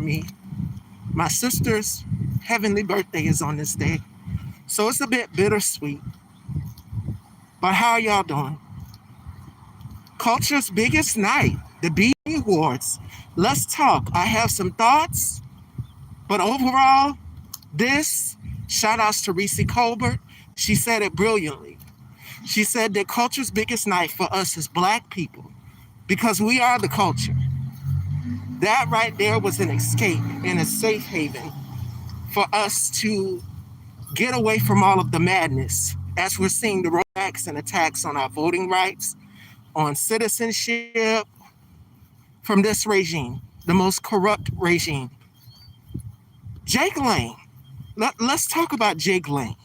me. My sister's heavenly birthday is on this day, so it's a bit bittersweet. But how are y'all doing? Culture's biggest night, the BET Awards. Let's talk. I have some thoughts, but overall, this, shout outs to Reese Colbert, she said it brilliantly. She said that culture's biggest night for us is Black people because we are the culture. That right there was an escape and a safe haven for us to get away from all of the madness as we're seeing the rollbacks and attacks on our voting rights, on citizenship from this regime, the most corrupt regime. Jake Lang, let's talk about Jake Lang.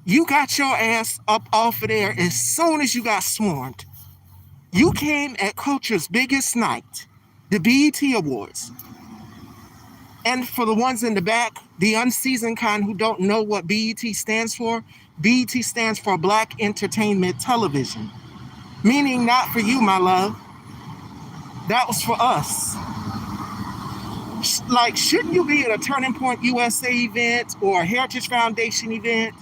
You got your ass up off of there as soon as you got swarmed. You came at culture's biggest night, the BET Awards. And for the ones in the back, the unseasoned kind who don't know what BET stands for, BET stands for Black Entertainment Television. Meaning not for you, my love. That was for us. Like, shouldn't you be at a Turning Point USA event or a Heritage Foundation event?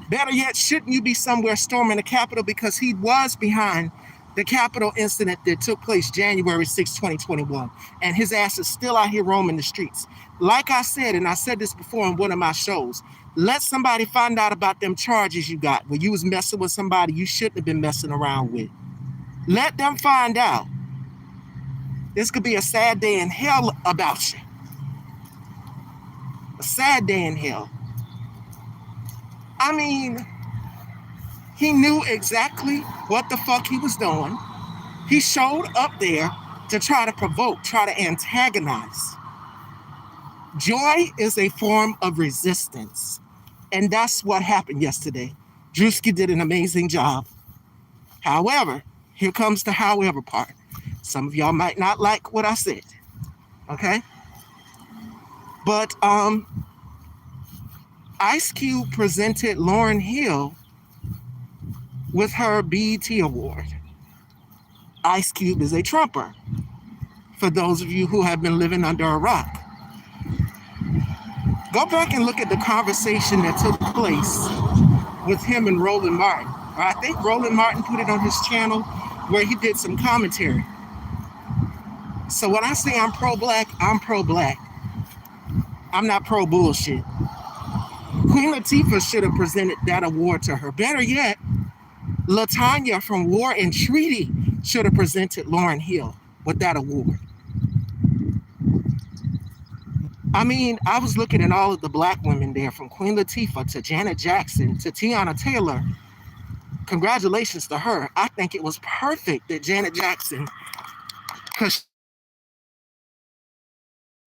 Better yet, shouldn't you be somewhere storming the Capitol because he was behind the Capitol incident that took place January 6, 2021, and his ass is still out here roaming the streets. Like I said, and I said this before in one of my shows, let somebody find out about them charges you got where you was messing with somebody you shouldn't have been messing around with. Let them find out. This could be a sad day in hell about you. A sad day in hell. I mean, he knew exactly what the fuck he was doing. He showed up there to try to provoke, try to antagonize. Joy is a form of resistance. And that's what happened yesterday. Drewski did an amazing job. However, here comes the however part. Some of y'all might not like what I said. Okay? But Ice Cube presented Lauryn Hill with her BET Award. Ice Cube is a Trumper, for those of you who have been living under a rock. Go back and look at the conversation that took place with him and Roland Martin. I think Roland Martin put it on his channel where he did some commentary. So when I say I'm pro-Black, I'm pro-Black. I'm not pro-bullshit. Queen Latifah should have presented that award to her. Better yet, LaTanya from War and Treaty should have presented Lauryn Hill with that award. I mean, I was looking at all of the Black women there, from Queen Latifah to Janet Jackson to Tiana Taylor. Congratulations to her. I think it was perfect that Janet Jackson, because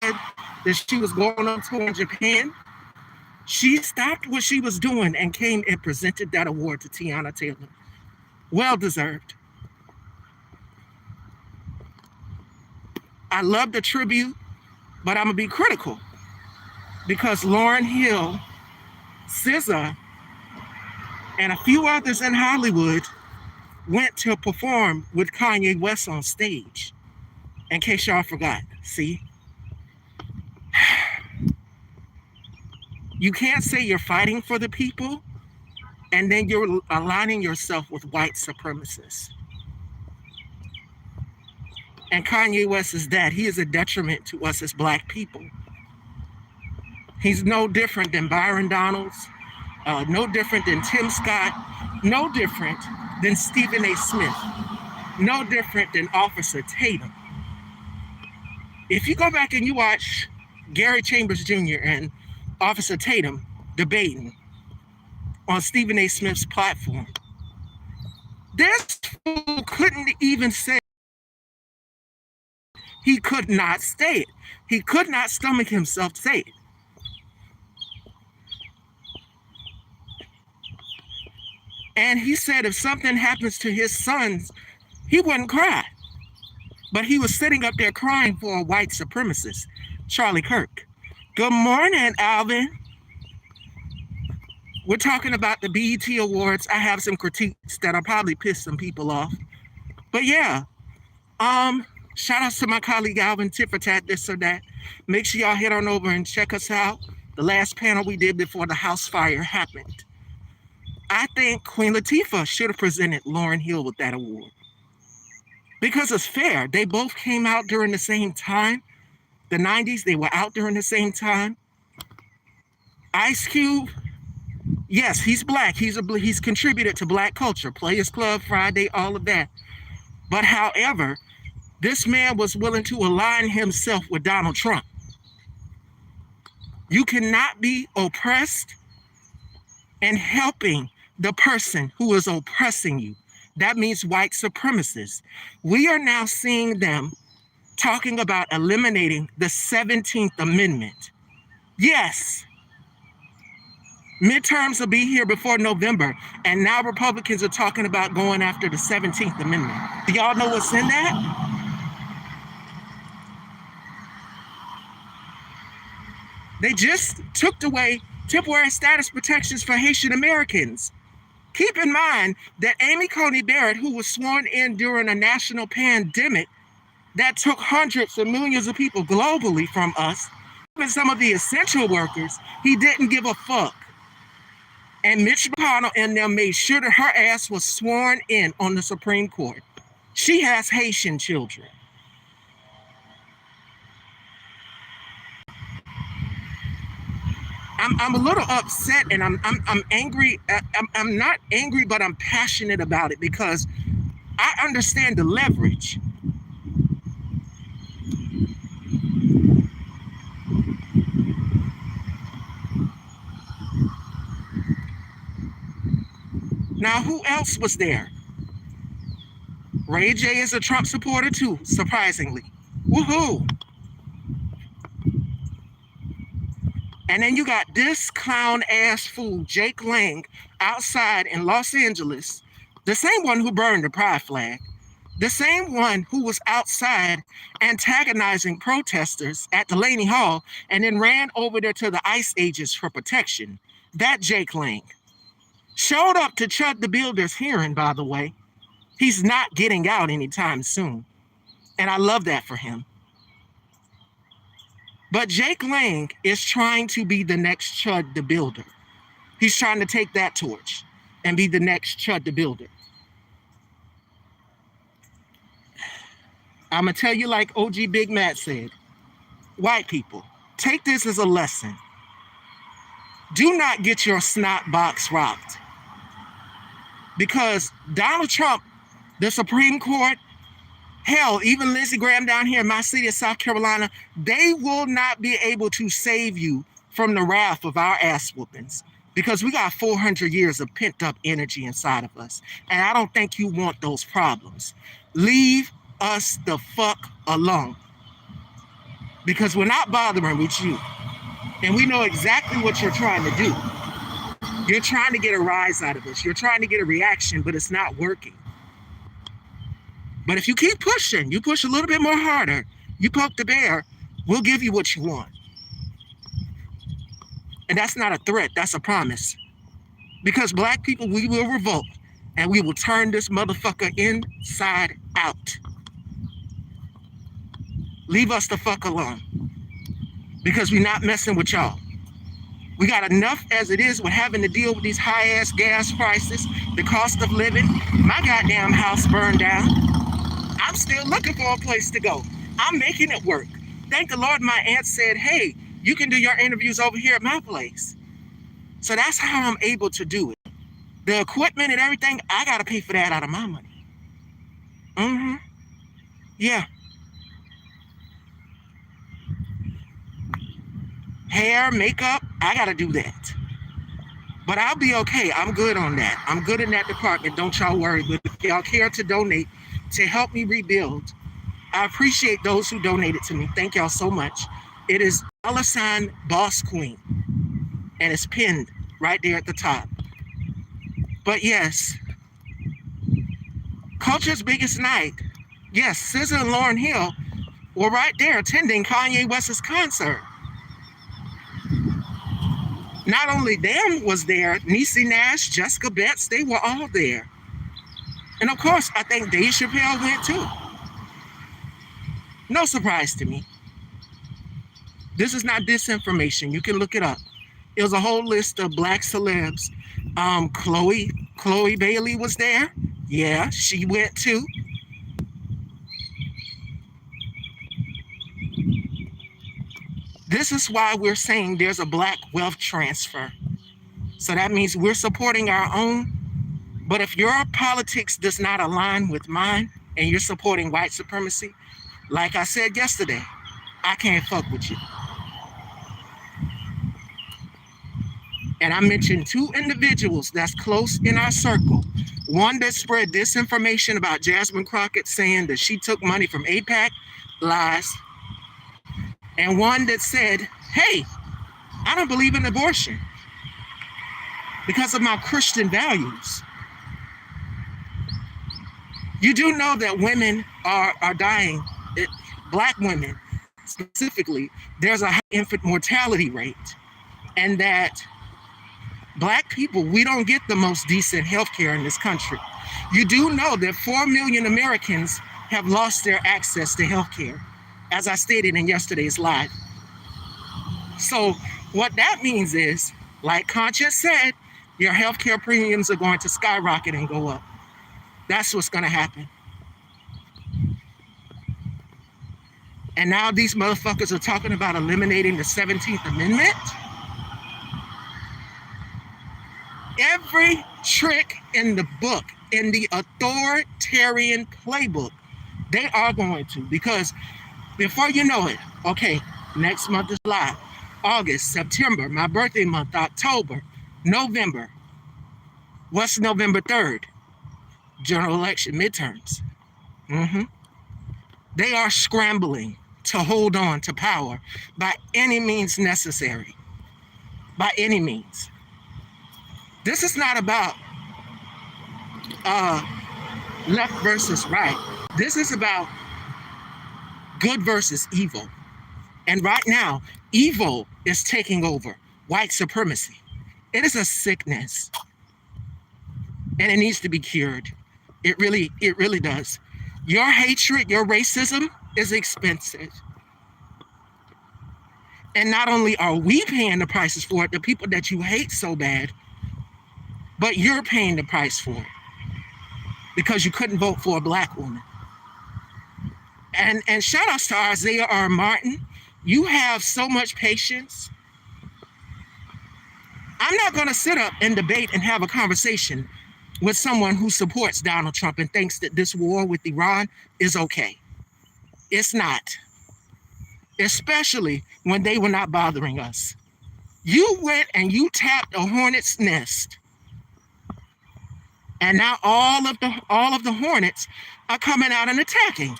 that she was going on tour in Japan, she stopped what she was doing and came and presented that award to Tiana Taylor. Well deserved. I love the tribute, but I'm gonna be critical because Lauryn Hill, SZA, and a few others in Hollywood went to perform with Kanye West on stage. In case y'all forgot, see? You can't say you're fighting for the people and then you're aligning yourself with white supremacists. And Kanye West is that. He is a detriment to us as Black people. He's no different than Byron Donalds, no different than Tim Scott, no different than Stephen A. Smith, no different than Officer Tatum. If you go back and you watch Gary Chambers Jr. and Officer Tatum debating on Stephen A. Smith's platform, this fool couldn't even say, he could not say it. He could not stomach himself to say it. And he said if something happens to his sons, he wouldn't cry. But he was sitting up there crying for a white supremacist, Charlie Kirk. Good morning, Alvin. We're talking about the BET Awards. I have some critiques that'll probably piss some people off. But yeah, Shout outs to my colleague Alvin Tiffertat, this or that. Make sure y'all head on over and check us out. The last panel we did before the house fire happened. I think Queen Latifah should have presented Lauryn Hill with that award. Because it's fair. They both came out during the same time. The 90s, they were out during the same time. Ice Cube, yes, he's black. He's contributed to black culture, Players Club, Friday, all of that. But however, this man was willing to align himself with Donald Trump. You cannot be oppressed and helping the person who is oppressing you. That means white supremacists. We are now seeing them talking about eliminating the 17th Amendment. Yes, midterms will be here before November, and now Republicans are talking about going after the 17th Amendment. Do y'all know what's in that? They just took away temporary status protections for Haitian Americans. Keep in mind that Amy Coney Barrett, who was sworn in during a national pandemic that took hundreds of millions of people globally from us, even some of the essential workers, he didn't give a fuck. And Mitch McConnell and them made sure that her ass was sworn in on the Supreme Court. She has Haitian children. I'm a little upset, and I'm angry. I'm not angry, but I'm passionate about it because I understand the leverage. Now, who else was there? Ray J is a Trump supporter too, surprisingly. Woohoo! And then you got this clown ass fool, Jake Lang, outside in Los Angeles, the same one who burned the pride flag, the same one who was outside antagonizing protesters at Delaney Hall and then ran over there to the ICE agents for protection. That Jake Lang showed up to Chud the Builder's hearing, by the way. He's not getting out anytime soon. And I love that for him. But Jake Lang is trying to be the next Chud the Builder. He's trying to take that torch and be the next Chud the Builder. I'm going to tell you like OG Big Matt said, white people, take this as a lesson. Do not get your snot box rocked. Because Donald Trump, the Supreme Court, hell, even Lindsey Graham down here in my city of South Carolina, they will not be able to save you from the wrath of our ass whoopings because we got 400 years of pent up energy inside of us. And I don't think you want those problems. Leave us the fuck alone because we're not bothering with you. And we know exactly what you're trying to do. You're trying to get a rise out of us. You're trying to get a reaction, but it's not working. But if you keep pushing, you push a little bit more harder, you poke the bear, we'll give you what you want. And that's not a threat, that's a promise. Because black people, we will revolt and we will turn this motherfucker inside out. Leave us the fuck alone. Because we're not messing with y'all. We got enough as it is with having to deal with these high ass gas prices, the cost of living. My goddamn house burned down. I'm still looking for a place to go. I'm making it work. Thank the Lord my aunt said, hey, you can do your interviews over here at my place. So that's how I'm able to do it. The equipment and everything, I got to pay for that out of my money. Yeah. Hair, makeup, I got to do that. But I'll be okay. I'm good on that. I'm good in that department. Don't y'all worry. But if y'all care to donate to help me rebuild, I appreciate those who donated to me. Thank y'all so much. It is $ Boss Queen. And it's pinned right there at the top. But yes, culture's biggest night. Yes, SZA and Lauryn Hill were right there attending Kanye West's concert. Not only them was there, Niecy Nash, Jessica Betts, they were all there. And of course, I think Dave Chappelle went too. No surprise to me. This is not disinformation. You can look it up. It was a whole list of black celebs. Chloe Bailey was there. Yeah, she went too. This is why we're saying there's a black wealth transfer. So that means we're supporting our own. But if your politics does not align with mine and you're supporting white supremacy, like I said yesterday, I can't fuck with you. And I mentioned two individuals that's close in our circle. One that spread disinformation about Jasmine Crockett saying that she took money from AIPAC, lies. And one that said, hey, I don't believe in abortion because of my Christian values. You do know that women are dying, black women specifically, there's a high infant mortality rate, and that black people, we don't get the most decent health care in this country. You do know that 4 million Americans have lost their access to health care, as I stated in yesterday's live. So what that means is, like Conscious said, your healthcare premiums are going to skyrocket and go up. That's what's going to happen. And now these motherfuckers are talking about eliminating the 17th Amendment. Every trick in the book, in the authoritarian playbook, they are going to, because before you know it, okay, next month is July, August, September, my birthday month, October, November. What's November 3rd? General election, midterms. They are scrambling to hold on to power by any means necessary. By any means. This is not about left versus right. This is about good versus evil. And right now, evil is taking over white supremacy. It is a sickness. And it needs to be cured. It really does. Your hatred, your racism is expensive. And not only are we paying the prices for it, the people that you hate so bad, but you're paying the price for it because you couldn't vote for a black woman. And shout outs to Isaiah R. Martin. You have so much patience. I'm not going to sit up and debate and have a conversation with someone who supports Donald Trump and thinks that this war with Iran is okay. It's not. Especially when they were not bothering us. You went and you tapped a hornet's nest. And now all of the hornets are coming out and attacking.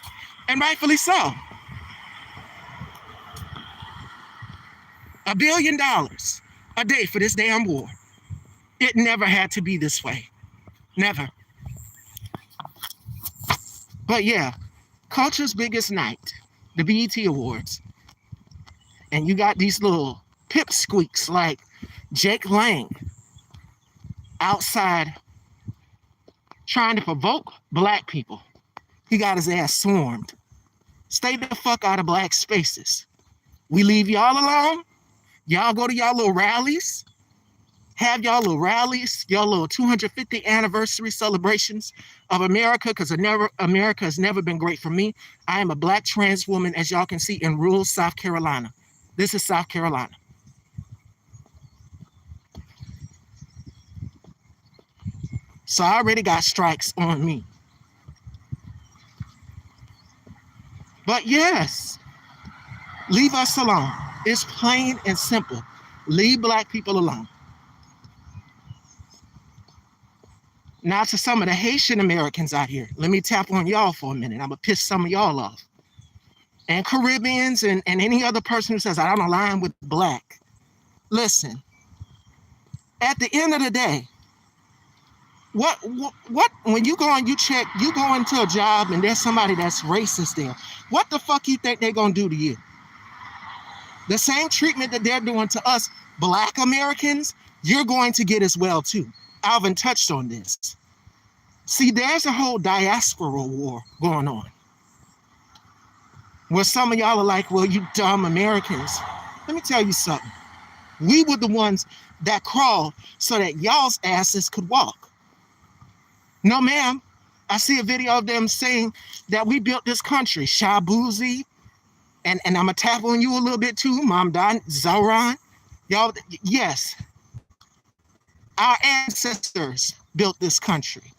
And rightfully so. $1 billion a day for this damn war. It never had to be this way. Never. But yeah, culture's biggest night, the BET Awards. And you got these little pipsqueaks like Jake Lang outside trying to provoke black people. He got his ass swarmed. Stay the fuck out of black spaces. We leave y'all alone. Y'all go to y'all little rallies. Have y'all little rallies, y'all little 250th anniversary celebrations of America, because America has never been great for me. I am a black trans woman, as y'all can see, in rural South Carolina. This is South Carolina. So I already got strikes on me. But yes, leave us alone. It's plain and simple. Leave black people alone. Now to some of the Haitian Americans out here, let me tap on y'all for a minute. I'm gonna piss some of y'all off. And Caribbeans and any other person who says, I don't align with black. Listen, at the end of the day, what when you go and you go into a job and there's somebody that's racist there, what the fuck you think they're gonna do to you? The same treatment that they're doing to us black Americans, you're going to get as well too. Alvin touched on this. See, there's a whole diaspora war going on. Where some of y'all are like, well, you dumb Americans. Let me tell you something. We were the ones that crawled so that y'all's asses could walk. No, ma'am. I see a video of them saying that we built this country. Shabuzi, and I'm going to tap on you a little bit too, Mom Don, Zoran. Y'all, yes. Our ancestors built this country.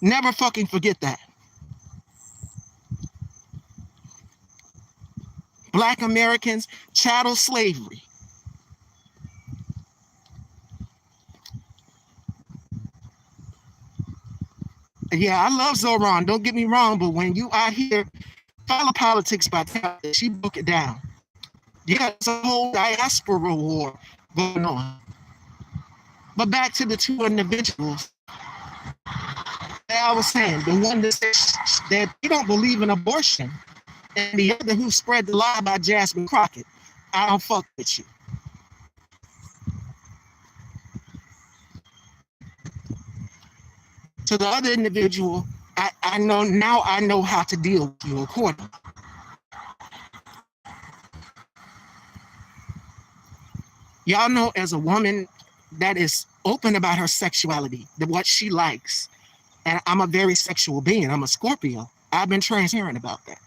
Never fucking forget that. Black Americans, chattel slavery. Yeah, I love Zoran, don't get me wrong, but when you out here, follow politics by Tabitha, she broke it down. Yeah, it's a whole diaspora war going on. But back to the two individuals that I was saying, the one that says that they don't believe in abortion, and the other who spread the lie about Jasmine Crockett. I don't fuck with you. To the other individual, I know now I know how to deal with you accordingly. Y'all know as a woman that is open about her sexuality, what she likes, and I'm a very sexual being, I'm a Scorpio. I've been transparent about that.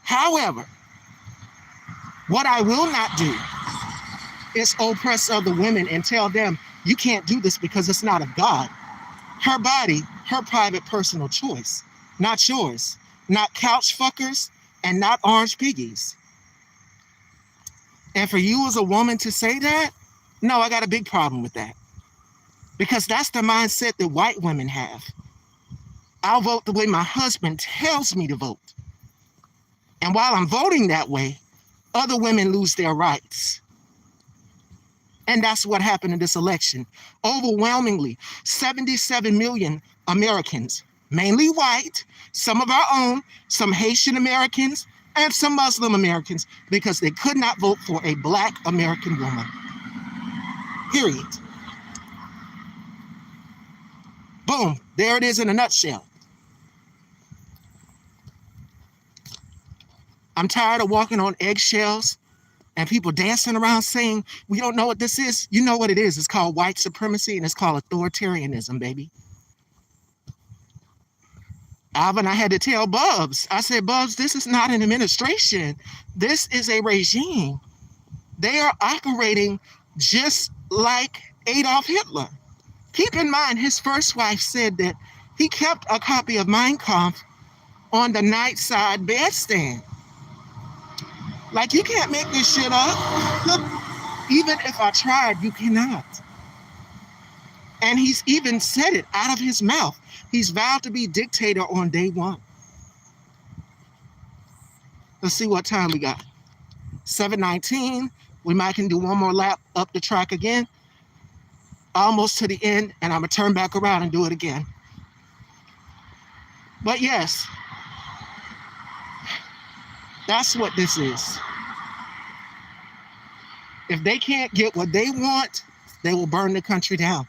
However, what I will not do is oppress other women and tell them, you can't do this because it's not of God. Her body, her private personal choice, not yours, not couch fuckers and not orange piggies. And for you as a woman to say that, no, I got a big problem with that. Because that's the mindset that white women have. I'll vote the way my husband tells me to vote. And while I'm voting that way, other women lose their rights. And that's what happened in this election. Overwhelmingly, 77 million Americans, mainly white, some of our own, some Haitian Americans, and some Muslim Americans, because they could not vote for a black American woman. Period. Boom, there it is in a nutshell. I'm tired of walking on eggshells and people dancing around saying, we don't know what this is. You know what it is. It's called white supremacy and it's called authoritarianism, baby. Alvin, I had to tell Bubs. I said, Bubs, this is not an administration. This is a regime. They are operating just like Adolf Hitler. Keep in mind, his first wife said that he kept a copy of Mein Kampf on the nightside bedstand. Like, you can't make this shit up. Even if I tried, you cannot. And he's even said it out of his mouth. He's vowed to be dictator on day one. Let's see what time we got. 7:19. We might can do one more lap up the track again. Almost to the end, and I'm going to turn back around and do it again. But yes, that's what this is. If they can't get what they want, they will burn the country down.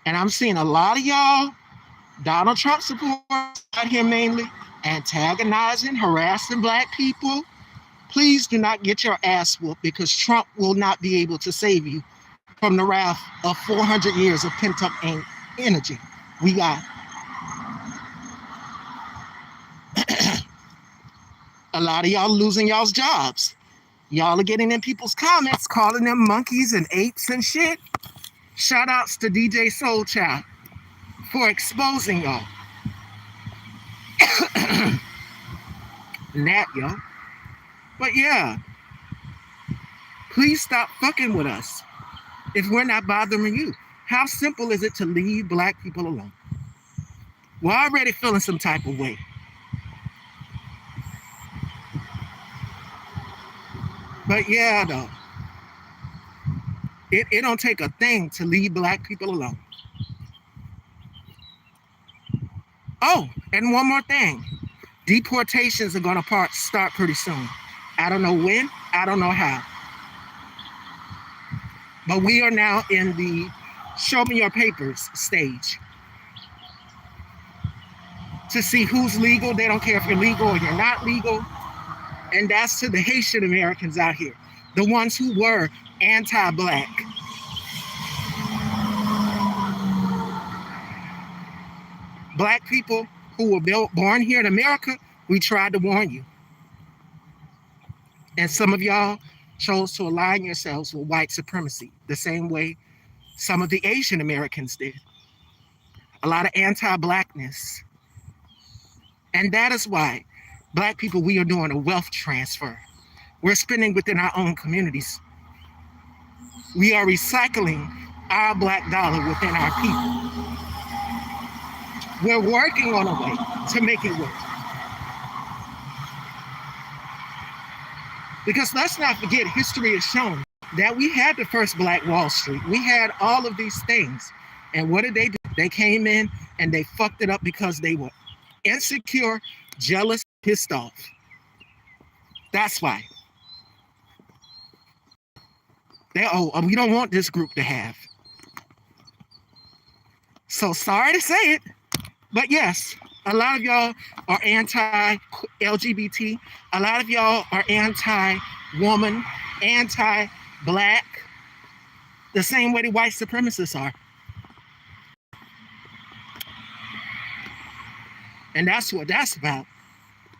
And I'm seeing a lot of y'all, Donald Trump supporters out here mainly, antagonizing, harassing black people. Please do not get your ass whooped, because Trump will not be able to save you from the wrath of 400 years of pent-up energy. We got a lot of y'all losing y'all's jobs. Y'all are getting in people's comments, calling them monkeys and apes and shit. Shout outs to DJ Soulchild for exposing y'all. That, yo. But yeah, please stop fucking with us if we're not bothering you. How simple is it to leave black people alone? We're already feeling some type of way. But yeah, though, it don't take a thing to leave black people alone. Oh, and one more thing. Deportations are going to start pretty soon. I don't know when, I don't know how. But we are now in the show me your papers stage. to see who's legal. They don't care if you're legal or you're not legal. And that's to the Haitian Americans out here, the ones who were anti-Black. Black people who were born here in America, we tried to warn you. And some of y'all chose to align yourselves with white supremacy, the same way some of the Asian Americans did. A lot of anti-Blackness. And that is why Black people, we are doing a wealth transfer. We're spending within our own communities. We are recycling our Black dollar within our people. We're working on a way to make it work. Because let's not forget, history has shown that we had the first Black Wall Street. We had all of these things. And what did they do? They came in and they fucked it up because they were insecure, jealous, pissed off. That's why. We don't want this group to have. So sorry to say it, but yes, a lot of y'all are anti-LGBT. A lot of y'all are anti-woman, anti-Black, the same way the white supremacists are. And that's what that's about.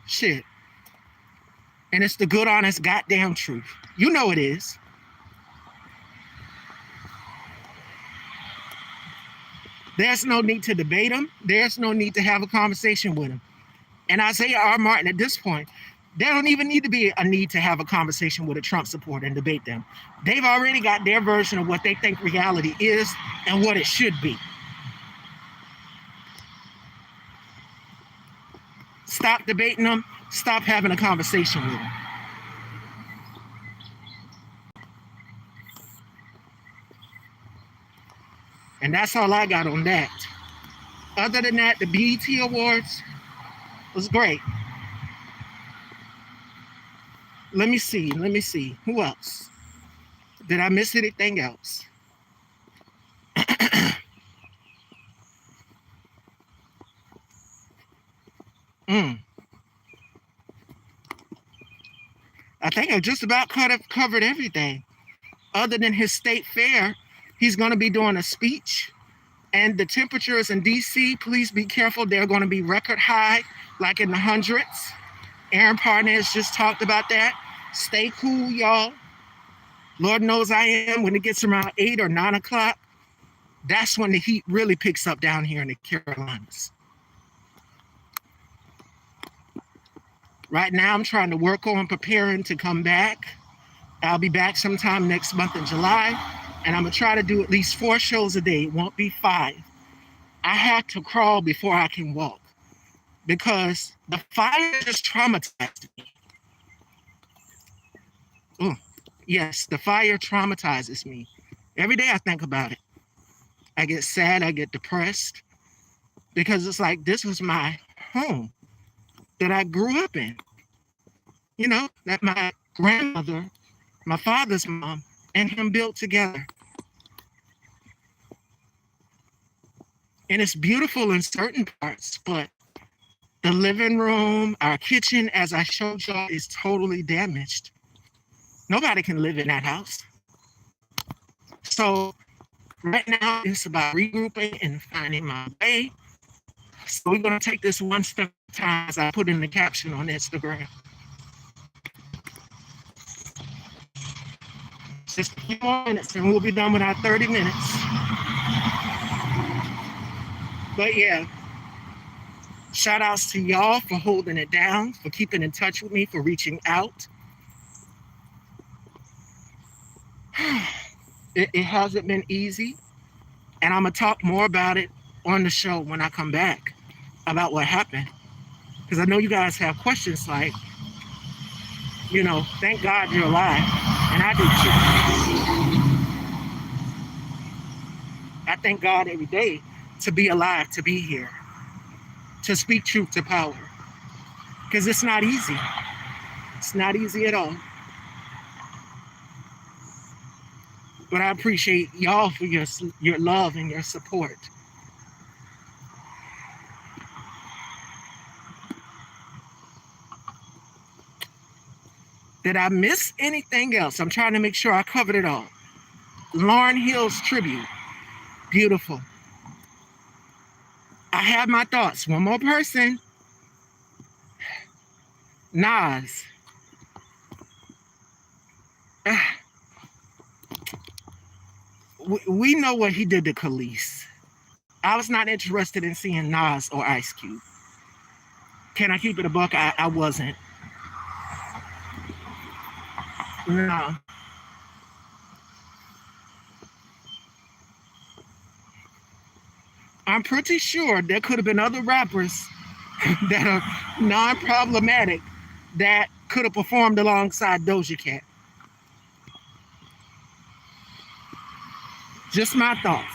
Shit. And it's the good, honest, goddamn truth. You know it is. There's no need to debate them. There's no need to have a conversation with them. And Isaiah R. Martin, at this point, there don't even need to be a need to have a conversation with a Trump supporter and debate them. They've already got their version of what they think reality is and what it should be. Stop debating them. Stop having a conversation with them. And that's all I got on that. Other than that, the BET Awards was great. Let me see. Who else? Did I miss anything else? I think I've just about covered everything. Other than his state fair, he's going to be doing a speech. And the temperatures in DC, please be careful. They're going to be record high, like in the hundreds. Aaron Parnes just talked about that. Stay cool, y'all. Lord knows I am. When it gets around 8 or 9 o'clock, that's when the heat really picks up down here in the Carolinas. Right now, I'm trying to work on preparing to come back. I'll be back sometime next month in July, and I'm going to try to do at least 4 shows a day. It won't be 5. I have to crawl before I can walk because the fire just traumatized me. Ooh, yes, the fire traumatizes me. Every day I think about it. I get sad, I get depressed because it's like this was my home that I grew up in. You know, that my grandmother, my father's mom, and him built together. And it's beautiful in certain parts, but the living room, our kitchen, as I showed y'all, is totally damaged. Nobody can live in that house. So right now it's about regrouping and finding my way. So we're going to take this one step at a time, as I put in the caption on Instagram. Just a few more minutes and we'll be done with our 30 minutes. But yeah, shout outs to y'all for holding it down, for keeping in touch with me, for reaching out. It hasn't been easy, and I'm going to talk more about it on the show when I come back, about what happened. Because I know you guys have questions like, you know, thank God you're alive. And I do too. I thank God every day to be alive, to be here, to speak truth to power. Because it's not easy. It's not easy at all. But I appreciate y'all for your love and your support. Did I miss anything else? I'm trying to make sure I covered it all. Lauryn Hill's tribute. Beautiful. I have my thoughts. One more person. Nas. We know what he did to Khalees. I was not interested in seeing Nas or Ice Cube. Can I keep it a buck? I wasn't. No. I'm pretty sure there could have been other rappers that are non-problematic that could have performed alongside Doja Cat. Just my thoughts.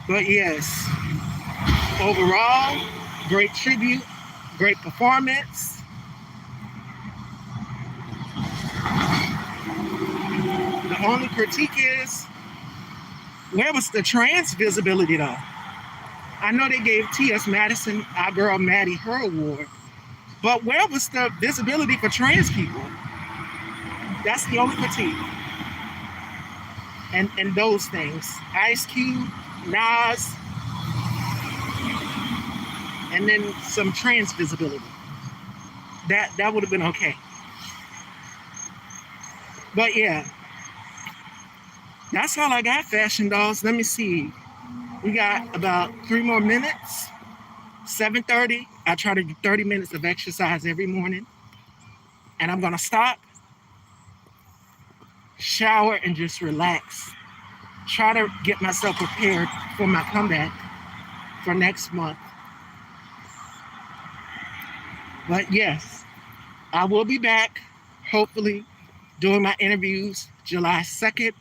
But yes, overall, great tribute, great performance. The only critique is, where was the trans visibility though? I know they gave T.S. Madison, our girl Maddie, her award, but where was the visibility for trans people? That's the only critique. And those things. Ice Cube, Nas, and then some trans visibility. That would have been okay. But yeah, that's all I got, Fashion Dolls. Let me see. We got about 3 more minutes. 7:30. I try to do 30 minutes of exercise every morning. And I'm gonna stop, shower, and just relax. Try to get myself prepared for my comeback for next month. But yes, I will be back, hopefully, doing my interviews July 2nd,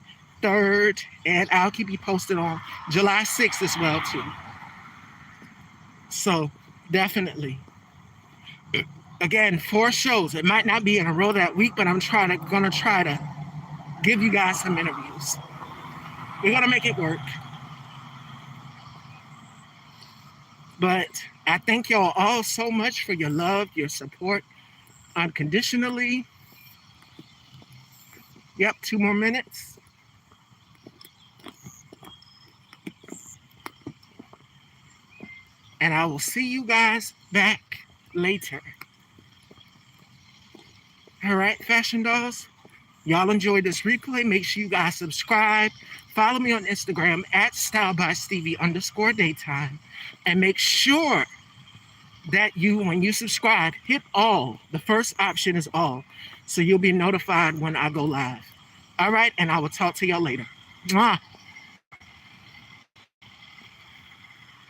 3rd, and I'll keep you posted on July 6th as well, too. So, definitely. Again, 4 shows. It might not be in a row that week, but I'm gonna try to give you guys some interviews. We're gonna make it work. But I thank y'all all so much for your love, your support, unconditionally. Yep, 2 more minutes. And I will see you guys back later. All right, Fashion Dolls. Y'all enjoyed this replay. Make sure you guys subscribe. Follow me on Instagram at stylebystevie_daytime. And make sure that when you subscribe, hit all. The first option is all. So you'll be notified when I go live. All right, and I will talk to y'all later. Mwah.